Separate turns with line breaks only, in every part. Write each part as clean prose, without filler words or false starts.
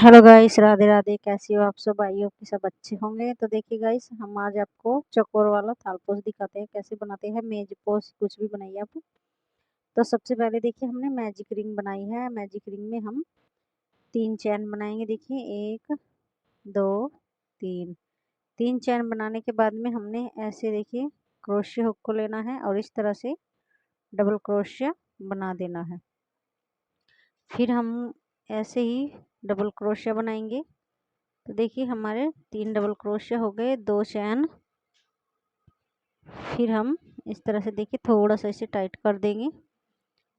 Hello guys, Radhe Radhe. कैसी हो आप सब? आई हो कि सब अच्छे होंगे। तो देखिए गाइस, हम आज आपको चकोर वाला थाल पोस्ट दिखाते हैं कैसे बनाते हैं। मेज पोस्ट कुछ भी बनाइए आप। तो सबसे पहले देखिए हमने मैजिक रिंग बनाई है। मैजिक रिंग में हम 3 चैन बनाएंगे। देखिए 1 2 3। 3 चैन बनाने के बाद में हमने ऐसे देखिए क्रोशिया हुक को लेना है और इस तरह से डबल क्रोशिया बना देना है। फिर हम ऐसे ही डबल क्रोशिया बनाएंगे। तो देखिए हमारे 3 डबल क्रोशिया हो गए, 2 चैन। फिर हम इस तरह से देखिए थोड़ा सा इसे टाइट कर देंगे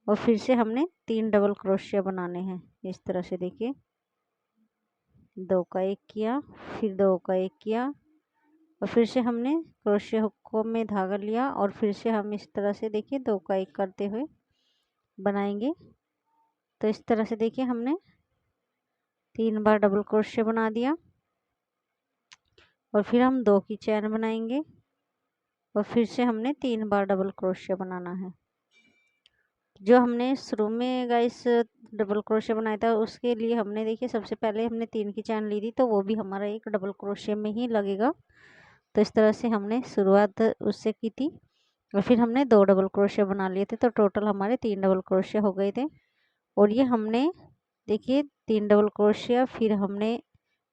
और फिर से हमने 3 डबल क्रोशिया बनाने हैं। इस तरह से देखिए 2 का 1 किया, फिर 2 का 1 किया और फिर से हमने क्रोशिया हुक में धागा लिया और फिर से हम इस तरह से देखिए 2 का 1 करते हुए बनाएंगे। तो इस तरह से देखिए हमने 3 बार डबल क्रोशिया बना दिया और फिर हम 2 की चैन बनाएंगे और फिर से हमने 3 बार डबल क्रोशिया बनाना है। जो हमने शुरू में गाइस डबल क्रोशिया बनाया था उसके लिए हमने देखिए सबसे पहले हमने 3 की चैन ली थी, तो वो भी हमारा एक डबल क्रोशिया में ही लगेगा। तो इस तरह से हमने शुरुआत उससे की थी और फिर हमने 2 डबल क्रोशिया बना लिए थे, तो टोटल हमारे 3 डबल क्रोशिया हो गए थे। और ये हमने देखिए 3 डबल क्रोशिया, फिर हमने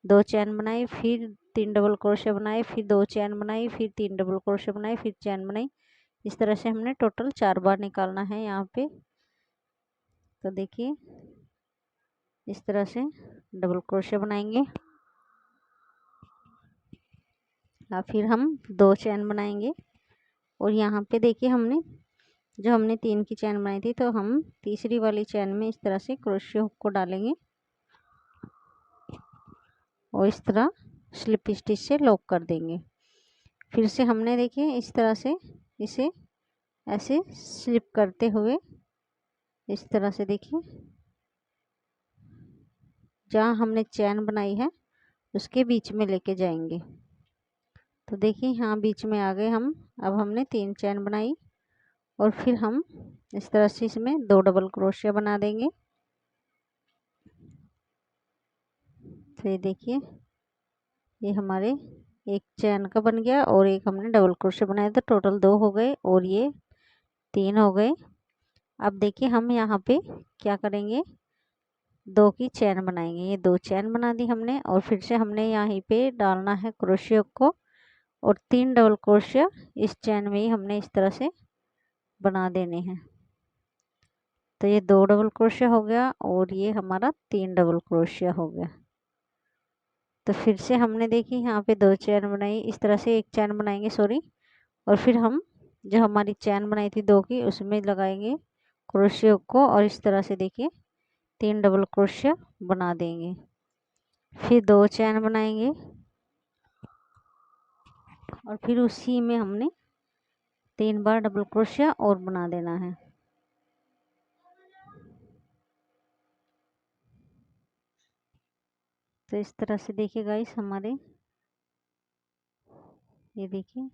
2 चैन बनाई, फिर 3 डबल क्रोशिया बनाए, फिर 2 चैन बनाई, फिर 3 डबल क्रोशिया बनाए, फिर चैन बनाई। इस तरह से हमने टोटल 4 बार निकालना है यहाँ पे। तो देखिए इस तरह से डबल क्रोशिया बनाएंगे और फिर हम 2 चैन बनाएंगे। और यहाँ पे देखिए हमने 3 की चैन बनाई थी, तो हम तीसरी वाली चैन में इस तरह से क्रोशिया हुक को डालेंगे और इस तरह स्लिप स्टिच से लॉक कर देंगे। फिर से हमने देखिए इस तरह से इसे ऐसे स्लिप करते हुए इस तरह से देखिए जहाँ हमने चैन बनाई है उसके बीच में लेके जाएंगे। तो देखिए यहाँ बीच में आ गए हम। अब हमने 3 चैन बनाई और फिर हम इस तरह से इसमें 2 डबल क्रोशिया बना देंगे। तो ये देखिए ये हमारे एक चैन का बन गया और एक हमने डबल क्रोशिया बनाया, तो टोटल 2 हो गए और ये 3 हो गए। अब देखिए हम यहाँ पे क्या करेंगे, 2 की चैन बनाएंगे। ये 2 चैन बना दी हमने और फिर से हमने यहीं पे डालना है क्रोशिया को और 3 डबल क्रोशिया इस चैन में ही हमने इस तरह से बना देने हैं। तो ये 2 डबल क्रोशिया हो गया और ये हमारा 3 डबल क्रोशिया हो गया। तो फिर से हमने देखी यहाँ पे 2 चैन बनाई, इस तरह से एक चैन बनाएंगे सॉरी, और फिर हम जो हमारी चैन बनाई थी 2 की उसमें लगाएंगे क्रोशिया को और इस तरह से देखिए 3 डबल क्रोशिया बना देंगे। फिर 2 चैन बनाएंगे और फिर उसी में हमने 3 बार डबल क्रोशिया और बना देना है। तो इस तरह से देखिए गाइस हमारे ये देखिए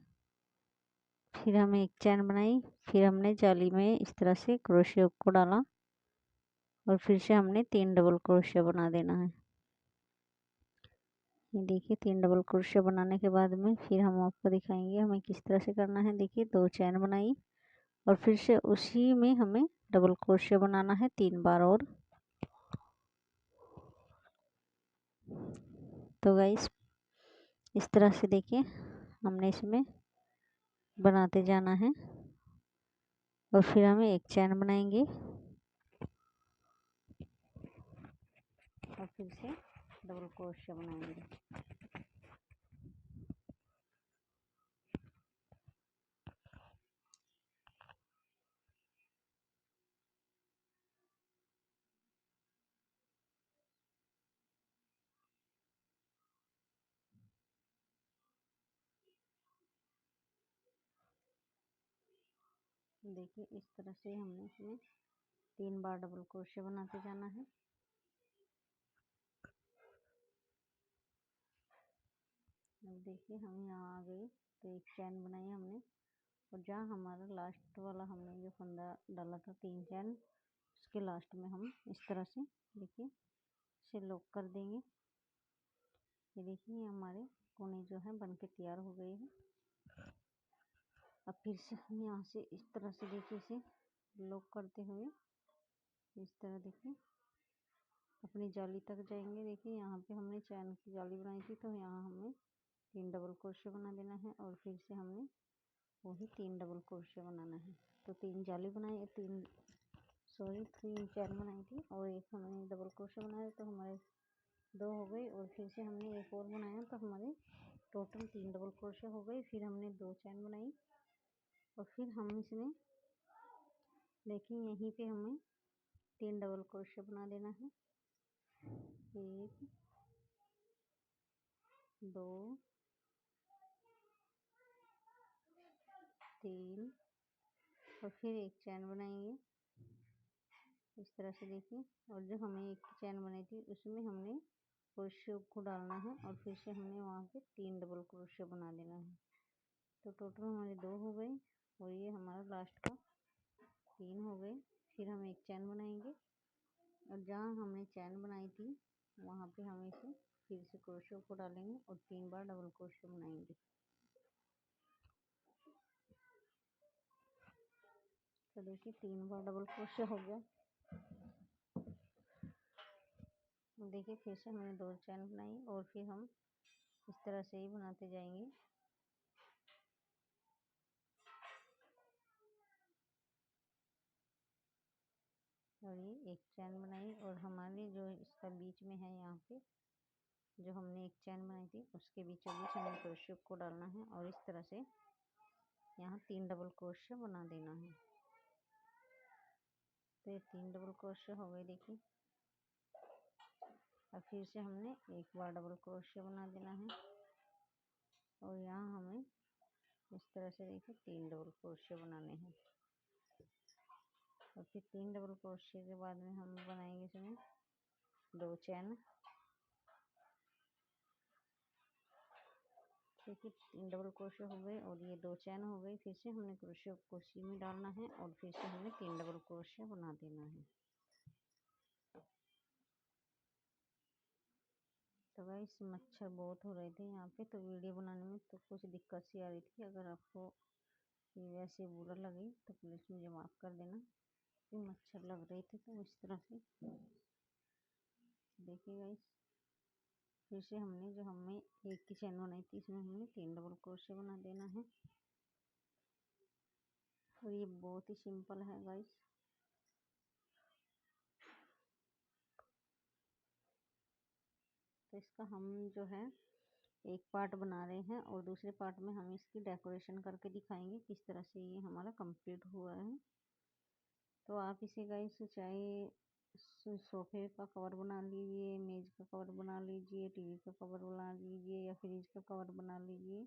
फिर हमने एक चैन बनाई, फिर हमने जाली में इस तरह से क्रोशिया को डाला और फिर से हमने 3 डबल क्रोशिया बना देना है। ये देखिए 3 डबल क्रोशिया बनाने के बाद में फिर हम आपको दिखाएंगे हमें किस तरह से करना है। देखिए 2 चैन बनाई और फिर से उसी में हमें डबल क्रोशिया बनाना है 3 बार और। तो गाइस इस तरह से देखिए हमने इसमें बनाते जाना है और फिर हमें एक चैन बनाएंगे और फिर से डबल क्रोशिया बनाएंगे। देखिए इस तरह से हमने इसमें 3 बार डबल क्रोशिया बनाते जाना है। अब देखिए हम यहाँ आ गए, तो एक चैन बनाई हमने और जहाँ हमारा लास्ट वाला हमने जो फंदा डाला था 3 चैन उसके लास्ट में हम इस तरह से देखिए से लॉक कर देंगे। ये देखिए हमारे कोने जो है बन के तैयार हो गए हैं। अब फिर से हम यहाँ से इस तरह से देखिए इसे लॉक करते हुए इस तरह देखिए अपनी जाली तक जाएंगे। देखिए यहाँ पे हमने चैन की जाली बनाई थी, तो यहाँ हमें 3 डबल क्रोशिया बना देना है और फिर से हमने वही 3 डबल क्रोशिया बनाना है। तो 3 जाली बनाई, 3 चैन बनाई थी और एक हमने डबल क्रोशिया बनाया, तो हमारे 2 हो गए। और फिर से हमने एक और बनाया, तो हमारे टोटल 3 डबल क्रोशिया हो गए। फिर हमने 2 चैन बनाई और फिर हम इसमें देखिए यहीं पे हमें 3 डबल क्रोशिया बना देना है। 1 2 3 और फिर एक चैन बनाएंगे इस तरह से देखिए। और जो हमें एक चैन बनाई थी उसमें हमने क्रोशिया को डालना है और फिर से हमने वहाँ पे 3 डबल क्रोशिया बना देना है। तो टोटल हमारे 2 हो गए और ये हमारा लास्ट का 3 हो गए। फिर हम एक चैन बनाएंगे और जहाँ हमने चैन बनाई थी वहाँ पे हम इसे फिर से क्रोशिया को डालेंगे और 3 बार डबल क्रोशिया बनाएंगे। तो देखिए 3 बार डबल क्रोशिया हो गया। देखिए फिर से हमने 2 चैन बनाई और फिर हम इस तरह से ही बनाते जाएंगे। और ये एक चैन बनाई और हमारे जो इसका बीच में है यहाँ पे जो हमने एक चैन बनाई थी उसके बीचों बीच हमें क्रोशिया को डालना है और इस तरह से यहाँ 3 डबल क्रोशिया बना देना है। तो ये 3 डबल क्रोशिया हो गए देखिए। अब फिर से हमने एक बार डबल क्रोशिया बना देना है और यहाँ हमें इस तरह से देखिए 3 डबल क्रोशिया बनाने हैं। और फिर 3 डबल क्रोशिया के बाद में हम बनाएंगे इसमें 2 चैन। देखिए 3 डबल क्रोशिया हो गए और ये 2 चैन हो गई। फिर से हमने क्रोशिया को उसी में डालना है और फिर से हमें 3 डबल क्रोशिया बना देना है। तो गाइस मच्छर बहुत हो रहे थे यहाँ पे, तो वीडियो बनाने में तो कुछ दिक्कत सी आ रही थी। अगर आपको ये वैसे बुरा लगे तो प्लीज़ मुझे माफ़ कर देना कि मच्छर लग रहे थे। तो इस तरह से देखिए गाइस फिर से हमने जो हमें एक की चैन बनाई थी इसमें हमने 3 डबल क्रोशिया बना देना है। और ये बहुत ही सिंपल है गाइस। तो इसका हम जो है एक पार्ट बना रहे हैं और दूसरे पार्ट में हम इसकी डेकोरेशन करके दिखाएंगे किस तरह से ये हमारा कंप्लीट हुआ है। तो आप इसे गाइस चाहे सोफे का कवर बना लीजिए, मेज का कवर बना लीजिए, टीवी का कवर बना लीजिए या फ्रिज का कवर बना लीजिए,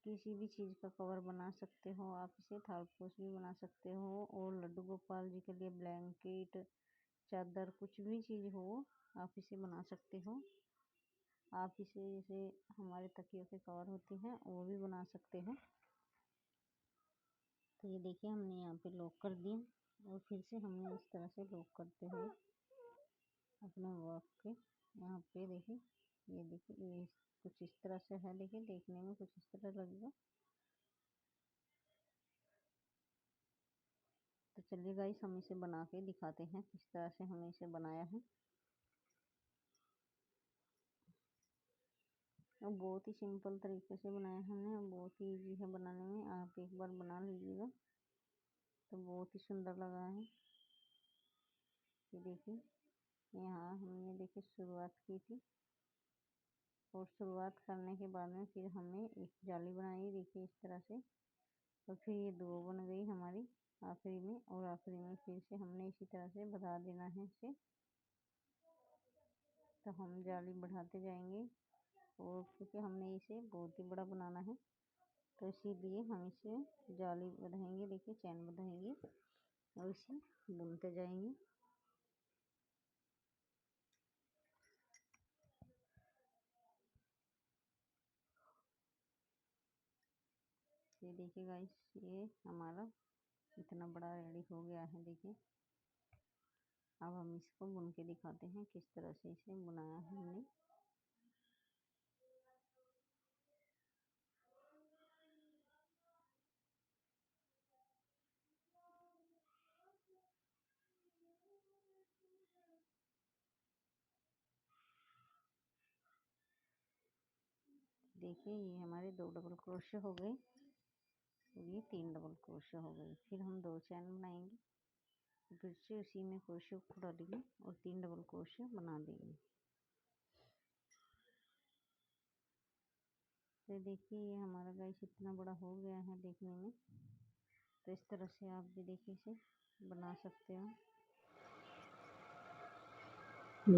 किसी भी चीज़ का कवर बना सकते हो आप। इसे थालपोश भी बना सकते हो और लड्डू गोपाल जी के लिए ब्लैंकेट, चादर, कुछ भी चीज़ हो आप इसे बना सकते हो। आप इसे जैसे हमारे तकियों के कवर होते हैं वो भी बना सकते हैं। तो ये देखिए हमने यहाँ पे लॉक कर दिया और फिर से हमने इस तरह से लॉक करते हुए अपने वर्क के यहाँ पे देखिए ये देखिए ये कुछ इस तरह से है। देखिए देखने में कुछ इस तरह लगेगा। तो चलिए गाइस हम इसे बना के दिखाते हैं किस तरह से हमने इसे बनाया है। और बहुत ही सिंपल तरीके से बनाया है हमने, बहुत ही इजी है बनाने में। आप एक बार बना लीजिएगा तो बहुत ही सुंदर लगा है। ये देखिए यहाँ हमने देखिए शुरुआत की थी और शुरुआत करने के बाद में फिर हमने एक जाली बनाई देखिए इस तरह से। और फिर ये 2 बन गई हमारी आखिरी में और आखिरी में फिर से हमने इसी तरह से बढ़ा देना है इसे। तो हम जाली बढ़ाते जाएंगे और क्योंकि हमने इसे बहुत ही बड़ा बनाना है तो इसीलिए हम इसे जाली बढ़ाएंगे। देखिए चैन बढ़ाएंगे और इसे बुनते जाएंगे। ये देखिए गाइस ये हमारा इतना बड़ा रेडी हो गया है। देखिए अब हम इसको बुन के दिखाते हैं किस तरह से इसे बुनाया है हमने। देखिए ये हमारे 2 डबल क्रोशे हो गए और ये 3 डबल क्रोशे हो गए। फिर हम 2 चैन बनाएंगे, फिर से उसी में क्रोशे को डालेंगे और 3 डबल क्रोशे बना देंगे। तो देखिए ये हमारा गाइस इतना बड़ा हो गया है देखने में। तो इस तरह से आप भी देखिए इसे बना सकते हो।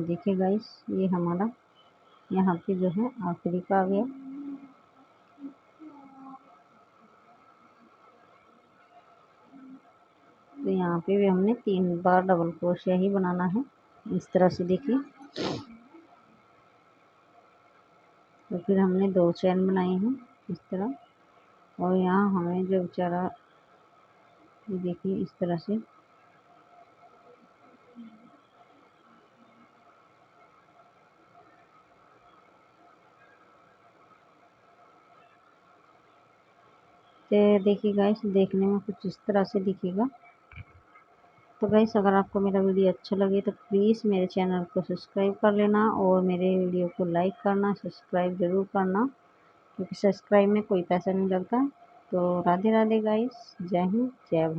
देखिए गाइस ये हमारा यहाँ पे जो है आखिरी का आ गया। तो यहाँ पे भी हमने 3 बार डबल क्रोशिया ही बनाना है इस तरह से देखिए। तो फिर हमने 2 चैन बनाए हैं इस तरह, और यहाँ हमें जो बेचारा देखिए इस तरह से तो देखिए गाइस देखने में कुछ इस तरह से दिखेगा। तो गाइस अगर आपको मेरा वीडियो अच्छा लगे तो प्लीज़ मेरे चैनल को सब्सक्राइब कर लेना और मेरे वीडियो को लाइक करना, सब्सक्राइब ज़रूर करना, क्योंकि सब्सक्राइब में कोई पैसा नहीं लगता। तो राधे राधे गाइस, जय हिंद जय भारत।